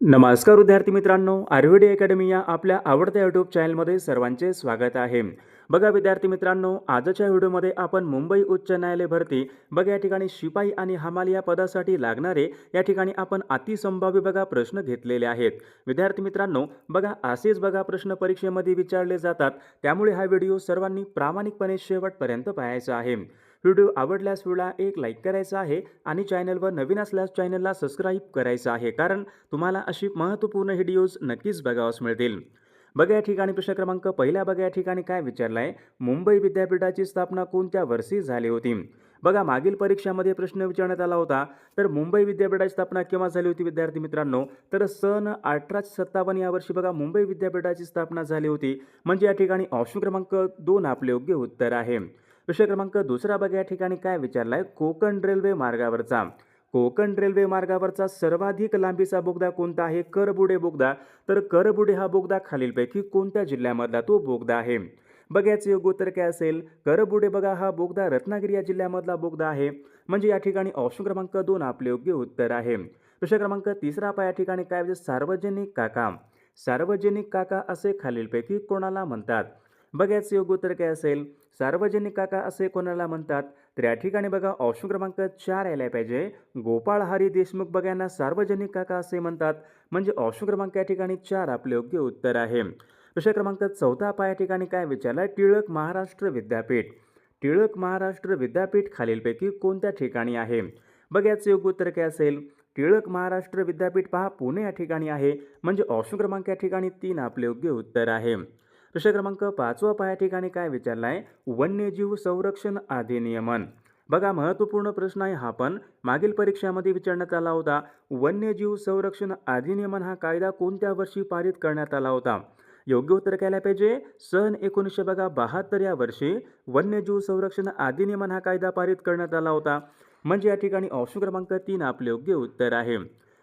नमस्कार विद्यार्थी मित्रांनो, आयुर्वेद अकॅडमी या आपल्या आवडत्या यूट्यूब चॅनलमध्ये सर्वांचे स्वागत आहे. बघा विद्यार्थी मित्रांनो, आजच्या व्हिडिओमध्ये आपण मुंबई उच्च न्यायालय भरती या ठिकाणी शिपाई आणि हमाल या पदासाठी लागणारे या ठिकाणी आपण अतिसंभाव्य प्रश्न घेतलेले आहेत. विद्यार्थी मित्रांनो, बघा असेच प्रश्न परीक्षेमध्ये विचारले जातात, त्यामुळे हा व्हिडिओ सर्वांनी प्रामाणिकपणे शेवटपर्यंत पाहायचा आहे. व्हिडिओ आवडल्यास व्हिडिओला एक लाईक करायचा आहे आणि चॅनलवर नवीन असल्यास चॅनलला सबस्क्राईब करायचं आहे, कारण तुम्हाला अशी महत्त्वपूर्ण व्हिडिओज नक्कीच बघावास मिळतील. बघा या ठिकाणी प्रश्न क्रमांक पहिला बघा या ठिकाणी काय विचारलाय, मुंबई विद्यापीठाची स्थापना कोणत्या वर्षी झाली होती? बघा मागील परीक्षामध्ये प्रश्न विचारण्यात आला होता, तर मुंबई विद्यापीठाची स्थापना केव्हा झाली होती विद्यार्थी मित्रांनो? तर सन 1857 या वर्षी बघा मुंबई विद्यापीठाची स्थापना झाली होती. म्हणजे या ठिकाणी ऑप्शन क्रमांक 2 आपले योग्य उत्तर आहे. प्रश्न क्रमांक दुसरा बघा या ठिकाणी काय विचारलाय, कोकण रेल्वे मार्गावरचा सर्वाधिक लांबीचा बोगदा कोणता आहे? करबुडे बोगदा. तर करबुडे हा बोगदा खालीलपैकी कोणत्या जिल्ह्यामधला तो बोगदा आहे? बघा याचे योग्य उत्तर काय असेल? करबुडे बघा हा बोगदा रत्नागिरी या जिल्ह्यामधला बोगदा आहे. म्हणजे या ठिकाणी ऑप्शन क्रमांक 2 आपले योग्य उत्तर आहे. प्रश्न क्रमांक तिसरा या ठिकाणी काय सार्वजनिक काका असे खालीलपैकी कोणाला म्हणतात? बघा याचे योग्य उत्तर काय असेल? सार्वजनिक काका असे कोणाला म्हणतात? तर या ठिकाणी बघा ऑप्शन क्रमांक 4 यायला पाहिजे. गोपाळ हरी देशमुख बघा यांना सार्वजनिक काका असे म्हणतात. म्हणजे ऑप्शन क्रमांक या ठिकाणी 4 आपले योग्य उत्तर आहे. प्रश्न क्रमांक 4 या ठिकाणी काय विचारलाय, टिळक महाराष्ट्र विद्यापीठ खालीलपैकी कोणत्या ठिकाणी आहे? बघा याचे योग्य उत्तर काय असेल? टिळक महाराष्ट्र विद्यापीठ पहा पुणे या ठिकाणी आहे. म्हणजे ऑप्शन क्रमांक या ठिकाणी 3 आपले योग्य उत्तर आहे. प्रश्न क्रमांक 5 या ठिकाणी काय विचारलाय, वन्यजीव संरक्षण अधिनियमन. बघा महत्त्वपूर्ण प्रश्न आहे हा, पण मागील परीक्षामध्ये विचारण्यात आला होता. वन्यजीव संरक्षण अधिनियमन हा कायदा कोणत्या वर्षी पारित करण्यात आला होता? योग्य उत्तर काय पाहिजे? सन 1972 या वर्षी वन्यजीव संरक्षण अधिनियमन हा कायदा पारित करण्यात आला होता. म्हणजे या ठिकाणी ऑप्शन क्रमांक 3 आपले योग्य उत्तर आहे.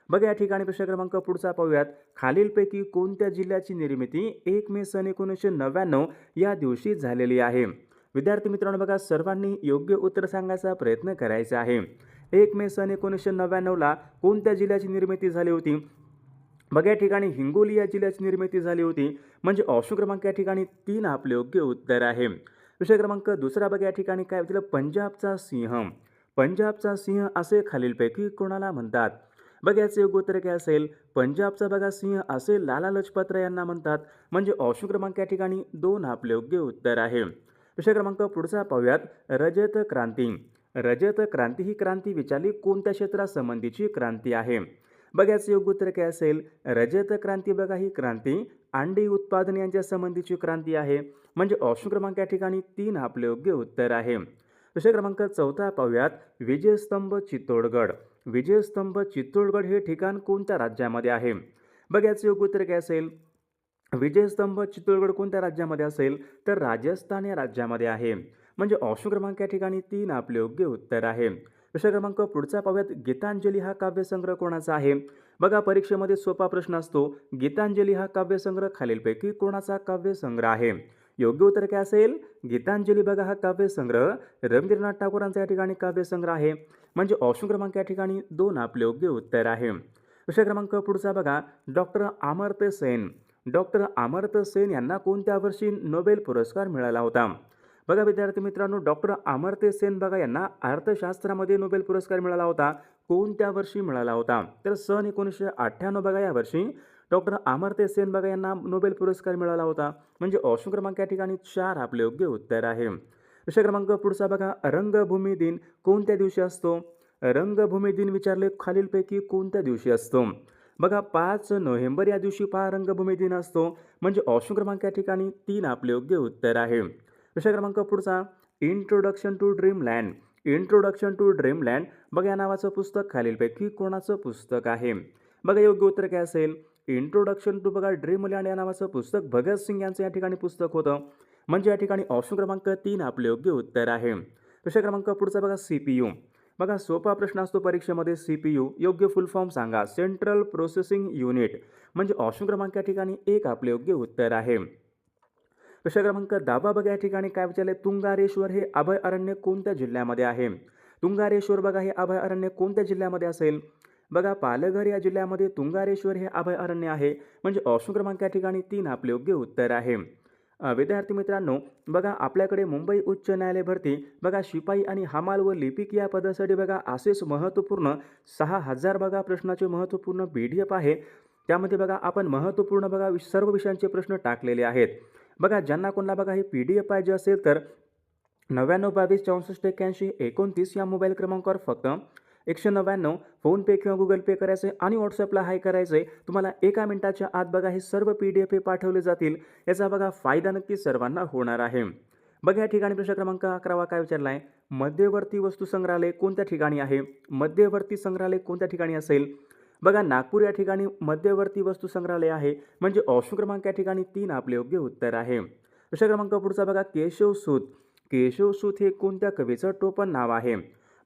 बघा या ठिकाणी प्रश्न क्रमांक पुढचा पाहूयात. खालीलपैकी कोणत्या जिल्ह्याची निर्मिती 1 मे सन 1999 या दिवशी झालेली आहे? विद्यार्थी मित्रांनो, बघा सर्वांनी योग्य उत्तर सांगायचा प्रयत्न करायचा आहे. 1 मे सन 1999ला कोणत्या जिल्ह्याची निर्मिती झाली होती? बघा या ठिकाणी हिंगोली या जिल्ह्याची निर्मिती झाली होती. म्हणजे ऑप्शन क्रमांक या ठिकाणी 3 आपले योग्य उत्तर आहे. विषय क्रमांक दुसरा बघा या ठिकाणी काय होतं, पंजाबचा सिंह असे खालीलपैकी कोणाला म्हणतात? बघा याचे योग्य उत्तर काय असेल? पंजाबचा बघा सिंह असे लाला लजपत राय यांना म्हणतात. म्हणजे ऑप्शन क्रमांक या ठिकाणी 2 आपले योग्य उत्तर आहे. विषय क्रमांक पुढचा पाहूयात. रजत क्रांती ही क्रांती विचारली कोणत्या क्षेत्रासंबंधीची क्रांती आहे? बघा याचे योग्य उत्तर काय असेल? रजत क्रांती बघा ही क्रांती अंडी उत्पादन यांच्या संबंधीची क्रांती आहे. म्हणजे ऑप्शन क्रमांक या ठिकाणी 3 आपले योग्य उत्तर आहे. विषय क्रमांक 4 पाहूयात. विजयस्तंभ चित्तोडगड हे ठिकाण कोणत्या राज्यामध्ये आहे? बघा याचे योग्य उत्तर काय असेल? विजयस्तंभ चित्तोडगड कोणत्या राज्यामध्ये असेल? तर राजस्थान या राज्यामध्ये आहे. म्हणजे ऑप्शन क्रमांक या ठिकाणी 3 आपले योग्य उत्तर आहे. विषय क्रमांक पुढचा पाहूयात. गीतांजली हा काव्यसंग्रह कोणाचा आहे? बघा परीक्षेमध्ये सोपा प्रश्न असतो. गीतांजली हा काव्यसंग्रह खालीलपैकी कोणाचा काव्यसंग्रह आहे? योग्य उत्तर काय असेल? गीतांजली बघा हा काव्यसंग्रह रवींद्रनाथ टागोरांचा या ठिकाणी काव्यसंग्रह आहे. म्हणजे ऑप्शन क्रमांक या ठिकाणी 2 आपले योग्य उत्तर आहे. विषय क्रमांक पुढचा बघा. डॉक्टर अमर्त्य सेन यांना कोणत्या वर्षी नोबेल पुरस्कार मिळाला होता? बघा विद्यार्थी मित्रांनो, डॉक्टर अमर्त्य सेन बघा यांना अर्थशास्त्रामध्ये नोबेल पुरस्कार मिळाला होता. कोणत्या वर्षी मिळाला होता? तर सन 1998 बघा या वर्षी डॉक्टर अमर्त्य सेन बघा यांना नोबेल पुरस्कार मिळाला होता. म्हणजे ऑप्शन क्रमांक या ठिकाणी 4 आपले योग्य उत्तर आहे. विषय क्रमांक पुढचा बघा. रंगभूमी दिन कोणत्या दिवशी असतो? रंगभूमी दिन विचारले खालीलपैकी कोणत्या दिवशी असतो? बघा 5 नोव्हेंबर या दिवशी रंगभूमी दिन असतो. म्हणजे ऑप्शन क्रमांक या ठिकाणी 3 आपले योग्य उत्तर आहे. विषय क्रमांक पुढचा. इंट्रोडक्शन टू ड्रीमलँड बघा या नावाचं पुस्तक खालीलपैकी कोणाचं पुस्तक आहे? बघा योग्य उत्तर काय असेल? इंट्रोडक्शन टू बघा ड्रीमलँड या नावाचं पुस्तक भगतसिंग यांचं या ठिकाणी पुस्तक होतं. म्हणजे या ठिकाणी ऑप्शन क्रमांक 3 आपले योग्य उत्तर आहे. विषय क्रमांक पुढचा बघा. CPU बघा सोपा प्रश्न असतो परीक्षेमध्ये. CPU योग्य फुल फॉर्म सांगा. Central processing unit. म्हणजे ऑप्शन क्रमांक या ठिकाणी 1 आपले योग्य उत्तर आहे. विषय क्रमांक 10 बघा या ठिकाणी काय विचारले. तुंगारेश्वर हे अभयारण्य कोणत्या जिल्ह्यामध्ये आहे? तुंगारेश्वर बघा हे अभयारण्य कोणत्या जिल्ह्यामध्ये असेल? बघा पालघर या जिल्ह्यामध्ये तुंगारेश्वर हे अभयारण्य आहे. म्हणजे ऑप्शन क्रमांक या ठिकाणी 3 आपले योग्य उत्तर आहे. विद्यार्थी मित्रांनो, बघा आपल्याकडे मुंबई उच्च न्यायालय भरती बघा शिपाई आणि हमाल व लिपिक या पदासाठी बघा असेच महत्त्वपूर्ण 6,000 बघा प्रश्नाचे महत्त्वपूर्ण PDF आहे. त्यामध्ये बघा आपण महत्त्वपूर्ण बघा सर्व विषयांचे प्रश्न टाकलेले आहेत. बघा ज्यांना कोणाला बघा हे PDF पाहिजे असेल तर 9922 64 81 29 या मोबाईल क्रमांकावर फक्त 199 फोनपे किंवा गुगल पे करायचे आणि व्हॉट्सअपला हाय करायचे. तुम्हाला 1 मिनिटाच्या आत बघा हे सर्व PDF पाठवले जातील. याचा बघा फायदा नक्की सर्वांना होणार आहे. बघा या ठिकाणी प्रश्न क्रमांक 11 काय विचारला आहे, मध्यवर्ती वस्तू संग्रहालय कोणत्या ठिकाणी आहे? मध्यवर्ती संग्रहालय कोणत्या ठिकाणी असेल? बघा नागपूर या ठिकाणी मध्यवर्ती वस्तू संग्रहालय आहे. म्हणजे ऑप्शन क्रमांक या ठिकाणी 3 आपले योग्य उत्तर आहे. प्रश्न क्रमांक पुढचा बघा केशवसूत. केशवसूत हे कोणत्या कवीचं टोपण नाव आहे?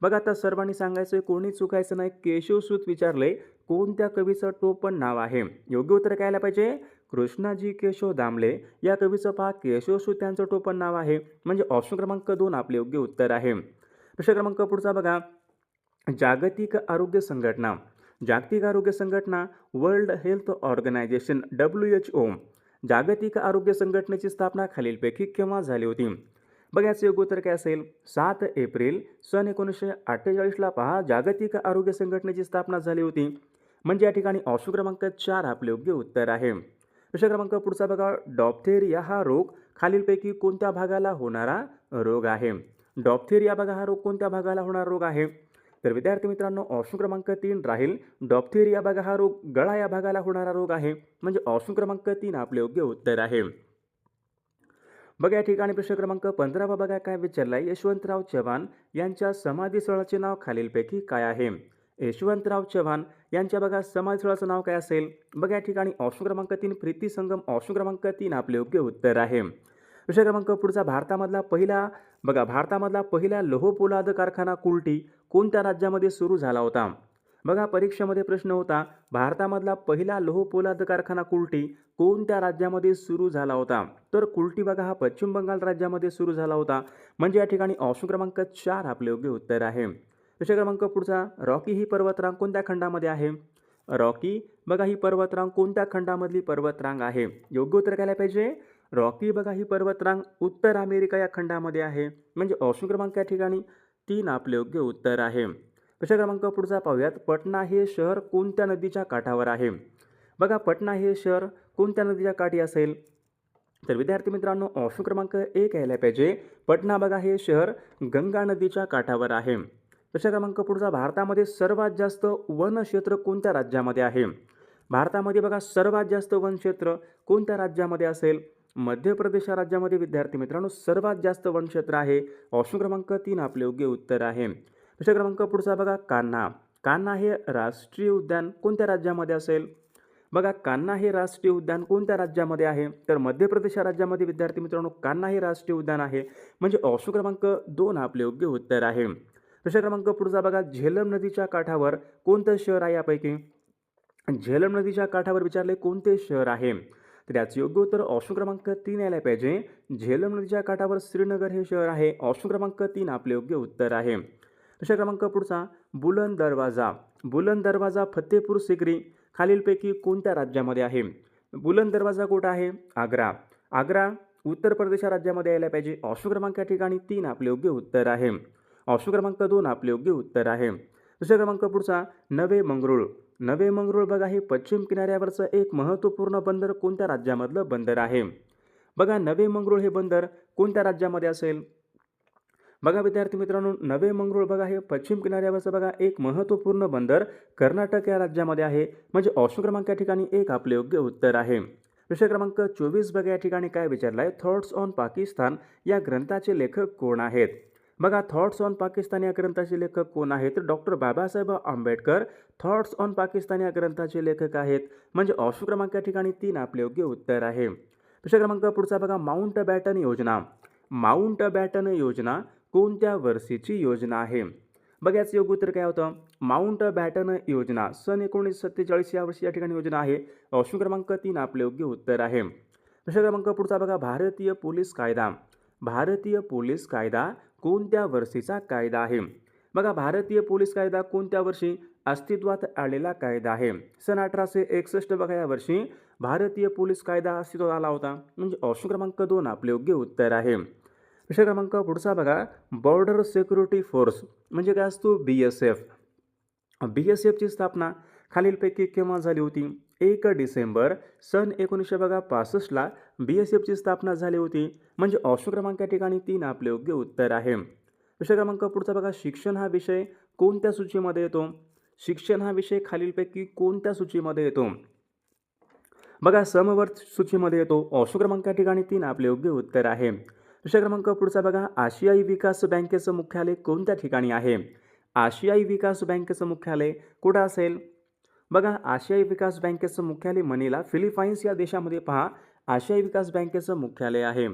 बघा आता सर्वांनी सांगायचं, कोणी चुकायचं नाही. केशवसूत विचारले कोणत्या कवीचं टोपण नाव आहे? योग्य उत्तर काय आलं पाहिजे? कृष्णाजी केशव दामले या कवीचं पहा केशवसूत त्यांचं टोपण नाव आहे. म्हणजे ऑप्शन क्रमांक 2 आपले योग्य उत्तर आहे. प्रश्न क्रमांक पुढचा बघा जागतिक आरोग्य संघटना. जागतिक आरोग्य संघटना वर्ल्ड हेल्थ ऑर्गनायझेशन WHO जागतिक आरोग्य संघटनेची स्थापना खालीलपैकी केव्हा झाली होती? बघा याचं योग्य उत्तर काय असेल? 7 एप्रिल सन 1948ला पहा जागतिक आरोग्य संघटनेची स्थापना झाली होती. म्हणजे या ठिकाणी ऑप्शन क्रमांक 4 आपले योग्य उत्तर आहे. प्रश्न क्रमांक पुढचा बघा डॉप्थेरिया हा रोग खालीलपैकी कोणत्या भागाला होणारा रोग आहे? डॉप्थेरिया बघा हा रोग कोणत्या भागाला होणारा रोग आहे? तर विद्यार्थी मित्रांनो ऑप्शन क्रमांक 3 राहील. डॉप्थेरिया बघा हा रोग गळा या भागाला होणारा रोग आहे. म्हणजे ऑप्शन क्रमांक 3 आपले योग्य उत्तर आहे. बघा या ठिकाणी प्रश्न क्रमांक 15 बघा काय विचारला आहे, यशवंतराव चव्हाण यांच्या समाधीस्थळाचे नाव खालीलपैकी काय आहे? यशवंतराव चव्हाण यांच्या बघा समाधीस्थळाचं नाव काय असेल? बघा या ठिकाणी ऑप्शन क्रमांक 3 प्रीती संगम ऑप्शन क्रमांक 3 आपले योग्य उत्तर आहे. प्रश्न क्रमांक पुढचा भारतामधला पहिला लोह पोलाद कारखाना कुल्टी कोणत्या राज्यामध्ये सुरू झाला होता? बघा परीक्षेमध्ये प्रश्न होता भारतामधला पहिला लोह पोलाद कारखाना कुल्टी कोणत्या राज्यामध्ये सुरू झाला होता? तर कुल्टी बघा हा पश्चिम बंगाल राज्यामध्ये सुरू झाला होता. म्हणजे या ठिकाणी ऑप्शन क्रमांक 4 आपले योग्य उत्तर आहे. प्रश्न क्रमांक पुढचा रॉकी ही पर्वतरांग कोणत्या खंडामध्ये आहे? रॉकी बघा ही पर्वतरांग कोणत्या खंडामधली पर्वतरांग आहे? योग्य उत्तर काय पाहिजे? रॉकी बघा ही पर्वतरांग उत्तर अमेरिका या खंडामध्ये आहे. म्हणजे ऑप्शन क्रमांक या ठिकाणी 3 आपले योग्य उत्तर आहे. प्रश्न क्रमांक पुढचा पाहूयात, पटना हे शहर कोणत्या नदीच्या काठावर आहे? बघा पटना हे शहर कोणत्या नदीच्या काठी असेल? तर विद्यार्थी मित्रांनो ऑप्शन क्रमांक 1 यायला पाहिजे. पटना बघा हे शहर गंगा नदीच्या काठावर आहे. प्रश्न क्रमांक पुढचा भारतामध्ये सर्वात जास्त वनक्षेत्र कोणत्या राज्यामध्ये आहे? भारतामध्ये बघा सर्वात जास्त वनक्षेत्र कोणत्या राज्यामध्ये असेल? मध्य प्रदेश या राज्यामध्ये विद्यार्थी मित्रांनो सर्वात जास्त वनक्षेत्र आहे. ऑप्शन क्रमांक 3 आपले योग्य उत्तर आहे. प्रश्न क्रमांक पुढचा बघा कान्हा. कान्हा हे राष्ट्रीय उद्यान कोणत्या राज्यामध्ये असेल? बघा कान्हा हे राष्ट्रीय उद्यान कोणत्या राज्यामध्ये आहे? तर मध्य प्रदेश या राज्यामध्ये विद्यार्थी मित्रांनो कान्हा हे राष्ट्रीय उद्यान आहे. म्हणजे ऑप्शन क्रमांक 2 आपले योग्य उत्तर आहे. प्रश्न क्रमांक पुढचा बघा झेलम नदीच्या काठावर कोणतं शहर आहे यापैकी? झेलम नदीच्या काठावर विचारले कोणते शहर आहे? तर याचं योग्य उत्तर ऑप्शन क्रमांक 3 यायला पाहिजे. झेलम नदीच्या काठावर श्रीनगर हे शहर आहे. ऑप्शन क्रमांक 3 आपले योग्य उत्तर आहे. प्रश्न क्रमांक पुढचा बुलंद दरवाजा. बुलंद दरवाजा फतेपूर सिक्री खालीलपैकी कोणत्या राज्यामध्ये आहे? बुलंद दरवाजा कुठं आहे? आग्रा. आग्रा उत्तर प्रदेश या राज्यामध्ये यायला पाहिजे. ऑप्शन क्रमांक या ठिकाणी 3 आपले योग्य उत्तर आहे. ऑप्शन क्रमांक 2 आपले योग्य उत्तर आहे. प्रश्न क्रमांक पुढचा नवे मंगरूळ. नवे मंगरूळ बघा हे पश्चिम किनाऱ्यावरचं एक महत्त्वपूर्ण बंदर कोणत्या राज्यामधलं बंदर आहे? बघा नवे मंगरूळ हे बंदर कोणत्या राज्यामध्ये असेल? बघा विद्यार्थी मित्रांनो नवे मंगरूळ बघा हे पश्चिम किनाऱ्यावरचं बघा एक महत्त्वपूर्ण बंदर कर्नाटक या राज्यामध्ये आहे. म्हणजे ऑप्शन क्रमांक या ठिकाणी 1 आपले योग्य उत्तर आहे. प्रश्न क्रमांक 24 बघा या ठिकाणी काय विचारलं आहे, थॉट्स ऑन पाकिस्तान या ग्रंथाचे लेखक कोण आहेत? बघा थॉट्स ऑन पाकिस्तान या ग्रंथाचे लेखक कोण आहेत? तर doctor Babasaheb Ambedkar thoughts on Pakistan या ग्रंथाचे लेखक आहेत. म्हणजे ऑप्शन क्रमांक या ठिकाणी 3 आपले योग्य उत्तर आहे. प्रश्न क्रमांक पुढचा बघा माउंट बॅटन योजना. माउंट बॅटन योजना कोणत्या वर्षीची योजना आहे? बघा याचं योग्य उत्तर काय होतं? माउंट बॅटन योजना सन 1947 या वर्षी या ठिकाणी योजना आहे. ऑप्शन क्रमांक 3 आपले योग्य उत्तर आहे. प्रश्न क्रमांक पुढचा बघा भारतीय पोलीस कायदा. भारतीय पोलीस कायदा कोणत्या वर्षीचा कायदा आहे? बघा भारतीय पोलीस कायदा कोणत्या वर्षी? अस्तित्वात आलेला कायदा आहे. सन 1861 बघा या वर्षी भारतीय पोलीस कायदा अस्तित्वात आला होता. म्हणजे ऑप्शन क्रमांक 2 आपले योग्य उत्तर आहे. प्रश्न क्रमांक पुढचा बघा, बॉर्डर सिक्युरिटी फोर्स म्हणजे काय असतो? BSF. BSFची स्थापना खालीलपैकी केव्हा झाली होती? 1 डिसेंबर सन 1965ला BSFची स्थापना झाली होती. म्हणजे ऑप्शन क्रमांक या ठिकाणी 3 आपले योग्य उत्तर आहे. प्रश्न क्रमांक पुढचा बघा, शिक्षण हा विषय कोणत्या सूचीमध्ये येतो? शिक्षण हा विषय खालीलपैकी कोणत्या सूचीमध्ये येतो? बघा, समवर्त सूचीमध्ये येतो. ऑप्शन क्रमांक या ठिकाणी 3 आपले योग्य उत्तर आहे. प्रश्न क्रमांक पुढचा बघा, आशियाई विकास बँकेचं मुख्यालय कोणत्या ठिकाणी आहे? आशियाई विकास बँकेचं मुख्यालय कुठं असेल? बघा, आशियाई विकास बँकेचं मुख्यालय मनिला, फिलिपाईन्स या देशामध्ये पहा आशियाई विकास बँकेचं मुख्यालय आहे.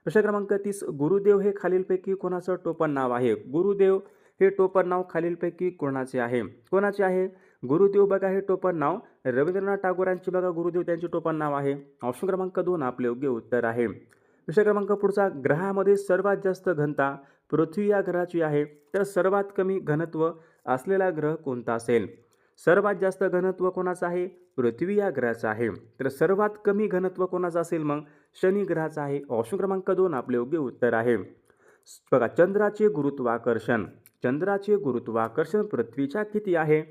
प्रश्न क्रमांक 30, गुरुदेव हे खालीलपैकी कोणाचं टोपण नाव आहे? गुरुदेव हे टोपण नाव खालीलपैकी कोणाचे आहे? कोणाचे आहे? गुरुदेव बघा हे टोपण नाव रवींद्रनाथ टागोरांचे बघा गुरुदेव त्यांचे टोपण नाव आहे. ऑप्शन क्रमांक 2 आपले योग्य उत्तर आहे. प्रश्न क्रमांक पुढचा, ग्रहामध्ये सर्वात जास्त घनता पृथ्वी या ग्रहाची आहे, तर सर्वात कमी घनत्व असलेला ग्रह कोणता असेल? सर्वात जास्त घनत्व कोणाचं आहे? पृथ्वी या ग्रहाचं आहे. तर सर्वात कमी घनत्व कोणाचं असेल मग? शनी ग्रहाचं आहे. ऑप्शन क्रमांक 2 आपले योग्य उत्तर आहे. बघा, चंद्राचे गुरुत्वाकर्षण. चंद्राचे गुरुत्वाकर्षण पृथ्वीच्या किती आहे?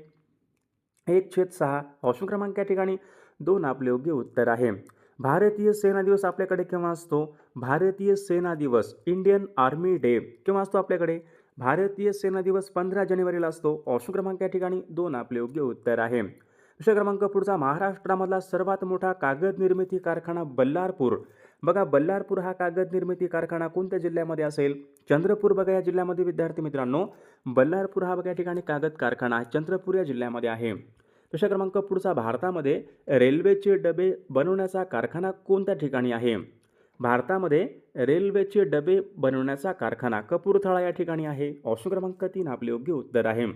1/6. ऑप्शन क्रमांक या ठिकाणी 2 आपले योग्य उत्तर आहे. भारतीय सेना दिवस आपल्याकडे केव्हा असतो? भारतीय सेना दिवस, इंडियन आर्मी डे केव्हा असतो आपल्याकडे? भारतीय सेना दिवस 15 जानेवारीला असतो. ऑप्शन क्रमांक या ठिकाणी 2 आपले योग्य उत्तर आहे. प्रश्न क्रमांक पुढचा, महाराष्ट्रामधला सर्वात मोठा कागद निर्मिती कारखाना बल्लारपूर. बघा, बल्लारपूर हा कागद निर्मिती कारखाना कोणत्या जिल्ह्यामध्ये असेल? चंद्रपूर बघा या जिल्ह्यामध्ये विद्यार्थी मित्रांनो. बल्लारपूर हा बघा या ठिकाणी कागद कारखाना चंद्रपूर या जिल्ह्यामध्ये आहे. प्रश्न क्रमांक पुढचा, भारतामध्ये रेल्वेचे डबे बनवण्याचा कारखाना कोणत्या ठिकाणी आहे? भारतामध्ये रेल्वेचे डबे बनवण्याचा कारखाना कपूरथळा या ठिकाणी आहे. ऑप्शन क्रमांक 3 आपले योग्य उत्तर आहे.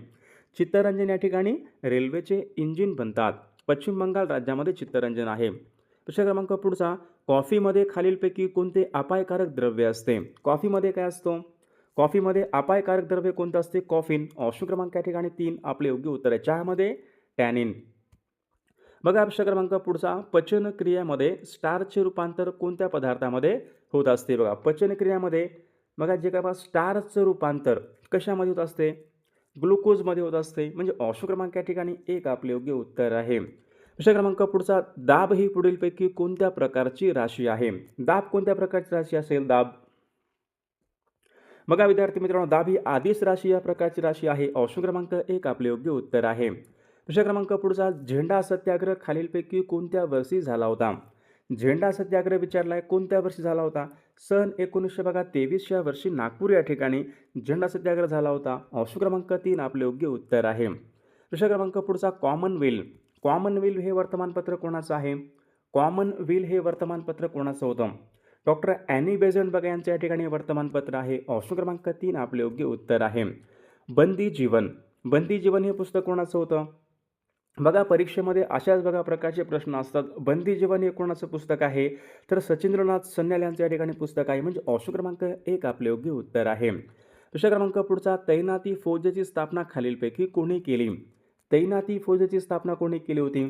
चित्तरंजन या ठिकाणी रेल्वेचे इंजिन बनतात. पश्चिम बंगाल राज्यामध्ये चित्तरंजन आहे. प्रश्न क्रमांक पुढचा, कॉफीमध्ये खालीलपैकी कोणते अपायकारक द्रव्य असते? कॉफीमध्ये काय असतो? कॉफीमध्ये अपायकारक द्रव्य कोणतं असते? कॉफीन. ऑप्शन क्रमांक या ठिकाणी 3 आपले योग्य उत्तर आहे. चहामध्ये टॅनिन. बघा, प्रश्न क्रमांक पुढचा, पचनक्रियामध्ये स्टार्चचे रूपांतर कोणत्या पदार्थामध्ये होत असते? बघा, पचनक्रियामध्ये बघा जे काय स्टार्चचं रूपांतर कशामध्ये होत असते? ग्लुकोजमध्ये होत असते. म्हणजे ऑप्शन क्रमांक या ठिकाणी 1 आपले योग्य उत्तर आहे. प्रश्न क्रमांक पुढचा, दाब ही पुढीलपैकी कोणत्या प्रकारची राशी आहे? दाब कोणत्या प्रकारची राशी असेल? दाब बघा विद्यार्थी मित्रांनो, दाब ही आदिश राशी या प्रकारची राशी आहे. ऑप्शन क्रमांक 1 आपले योग्य उत्तर आहे. प्रश्न क्रमांक पुढचा, झेंडा सत्याग्रह खालीलपैकी कोणत्या वर्षी झाला होता? झेंडा सत्याग्रह विचारलाय कोणत्या वर्षी झाला होता? सन 1923 या वर्षी नागपूर या ठिकाणी झेंडा सत्याग्रह झाला होता. ऑप्शन क्रमांक 3 आपले योग्य उत्तर आहे. प्रश्न क्रमांक पुढचा, कॉमनवेल्थ. कॉमनवेल्थ हे वर्तमानपत्र कोणाचं आहे? कॉमनवेल्थ हे वर्तमानपत्र कोणाचं होतं? डॉक्टर ॲनी बेझंट बघा यांचं या ठिकाणी वर्तमानपत्र आहे. ऑप्शन क्रमांक 3 आपले योग्य उत्तर आहे. बंदी जीवन. बंदी जीवन हे पुस्तक कोणाचं होतं? बघा, परीक्षेमध्ये अशाच बघा प्रकारचे प्रश्न असतात. बंदी जीवन हे कोणाचं पुस्तक आहे? तर सचिंद्रनाथ सन्याल यांचं या ठिकाणी पुस्तक आहे. म्हणजे ऑप्शन क्रमांक 1 आपले योग्य उत्तर आहे. प्रश्न क्रमांक पुढचा, तैनाती फौजेची स्थापना खालीलपैकी कोणी केली? तैनाती फौजेची स्थापना कोणी केली होती?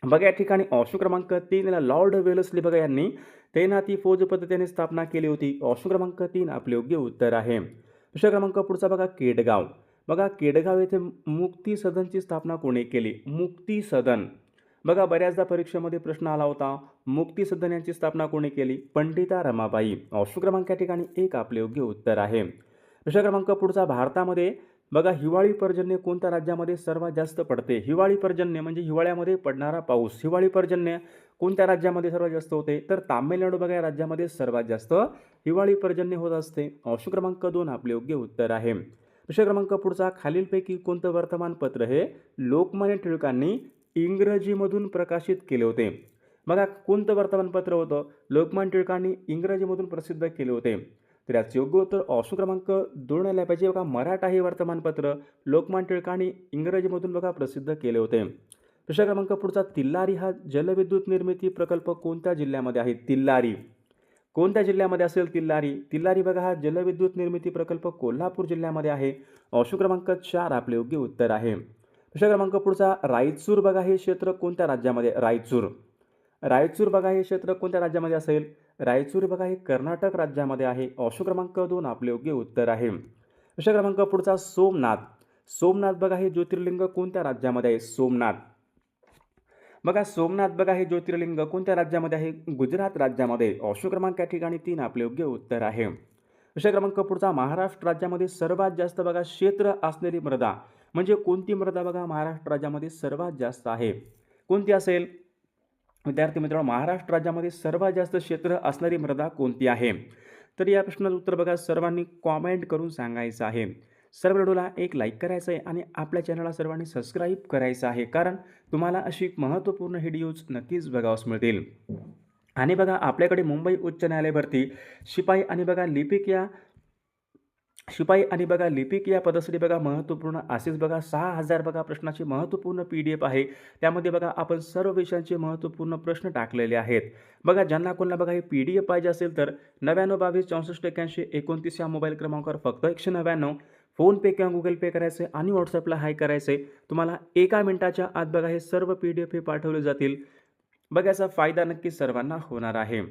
बघा या ठिकाणी ऑप्शन क्रमांक 3 ला लॉर्ड वेलस्ली बघा यांनी तैनाती फौज पद्धतीने स्थापना केली होती. ऑप्शन क्रमांक 3 आपले योग्य उत्तर आहे. प्रश्न क्रमांक पुढचा बघा, केडगाव. बघा, केडगाव येथे मुक्ती सदनची स्थापना कोणी केली? मुक्ती सदन. बघा, बऱ्याचदा परीक्षेमध्ये प्रश्न आला होता. मुक्ती सदन यांची स्थापना कोणी केली? पंडिता रमाबाई. ऑप्शन क्रमांक या ठिकाणी 1 आपले योग्य उत्तर आहे. प्रश्न क्रमांक पुढचा, भारतामध्ये बघा हिवाळी पर्जन्य कोणत्या राज्यामध्ये सर्वात जास्त पडते? हिवाळी पर्जन्य म्हणजे हिवाळ्यामध्ये पडणारा पाऊस. हिवाळी पर्जन्य कोणत्या राज्यामध्ये सर्वात जास्त होते? तर तामिळनाडू बघा या राज्यामध्ये सर्वात जास्त हिवाळी पर्जन्य होत असते. ऑप्शन क्रमांक 2 आपले योग्य उत्तर आहे. प्रश्न क्रमांक पुढचा, खालीलपैकी कोणतं वर्तमानपत्र हे लोकमान्य टिळकांनी इंग्रजीमधून प्रकाशित केले होते? बघा, कोणतं वर्तमानपत्र होतं? लोकमान्य टिळकांनी इंग्रजीमधून प्रसिद्ध केले होते. तर याचं योग्य उत्तर ऑप्शन क्रमांक 2 आले पाहिजे. बघा, मराठा हे वर्तमानपत्र लोकमान्य टिळकांनी इंग्रजीमधून बघा प्रसिद्ध केले होते. प्रश्न क्रमांक पुढचा, तिल्लारी हा जलविद्युत निर्मिती प्रकल्प कोणत्या जिल्ह्यामध्ये आहे? तिल्लारी. कोणत्या जिल्ह्यामध्ये असेल तिल्लारी? तिल्लारी बघा हा जलविद्युत निर्मिती प्रकल्प कोल्हापूर जिल्ह्यामध्ये आहे. ऑप्शन क्रमांक 4 आपले योग्य उत्तर आहे. प्रश्न क्रमांक पुढचा रायचूर बघा हे क्षेत्र कोणत्या राज्यामध्ये? रायचूर. रायचूर बघा हे क्षेत्र कोणत्या राज्यामध्ये असेल? रायचूर बघा हे कर्नाटक राज्यामध्ये आहे. ऑप्शन क्रमांक 2 आपले योग्य उत्तर आहे. प्रश्न क्रमांक पुढचा सोमनाथ. सोमनाथ बघा हे ज्योतिर्लिंग कोणत्या राज्यामध्ये आहे? सोमनाथ. बघा सोमनाथ बघा हे ज्योतिर्लिंग कोणत्या राज्यामध्ये आहे? गुजरात राज्यामध्ये. ऑप्शन क्रमांक या ठिकाणी 3 आपले योग्य उत्तर आहे. प्रश्न क्रमांक पुढचा महाराष्ट्र राज्यामध्ये सर्वात जास्त बघा क्षेत्र असलेली मृदा म्हणजे कोणती मृदा बघा महाराष्ट्र राज्यामध्ये सर्वात जास्त आहे? कोणती असेल? विद्यार्थी मित्रांनो, महाराष्ट्र राज्यामध्ये सर्वात जास्त क्षेत्र असणारी मृदा कोणती आहे? तर या प्रश्नाचं उत्तर बघा सर्वांनी कॉमेंट करून सांगायचं आहे. सर्व व्हिडिओला एक लाईक करायचं आहे आणि आपल्या चॅनलला सर्वांनी सबस्क्राईब करायचं आहे, कारण तुम्हाला अशी महत्त्वपूर्ण व्हिडिओज नक्कीच बघावयास मिळतील. आणि बघा आपल्याकडे मुंबई उच्च न्यायालय भरती शिपाई आणि बघा लिपिक या पदासाठी बघा महत्त्वपूर्ण असेच बघा 6000 बघा प्रश्नाची महत्त्वपूर्ण PDF आहे. त्यामध्ये बघा आपण सर्व विषयांचे महत्त्वपूर्ण प्रश्न टाकलेले आहेत. बघा ज्यांना कोणाला बघा हे PDF पाहिजे असेल तर 99 22 64 81 29 या मोबाईल क्रमांकावर फक्त 199 फोनपे किंवा गुगल पे करायचे आणि व्हॉट्सअपला हाय करायचे. तुम्हाला 1 मिनिटाच्या आत बघा हे सर्व PDF हे पाठवले जातील. बघा याचा फायदा नक्कीच सर्वांना होणार आहे.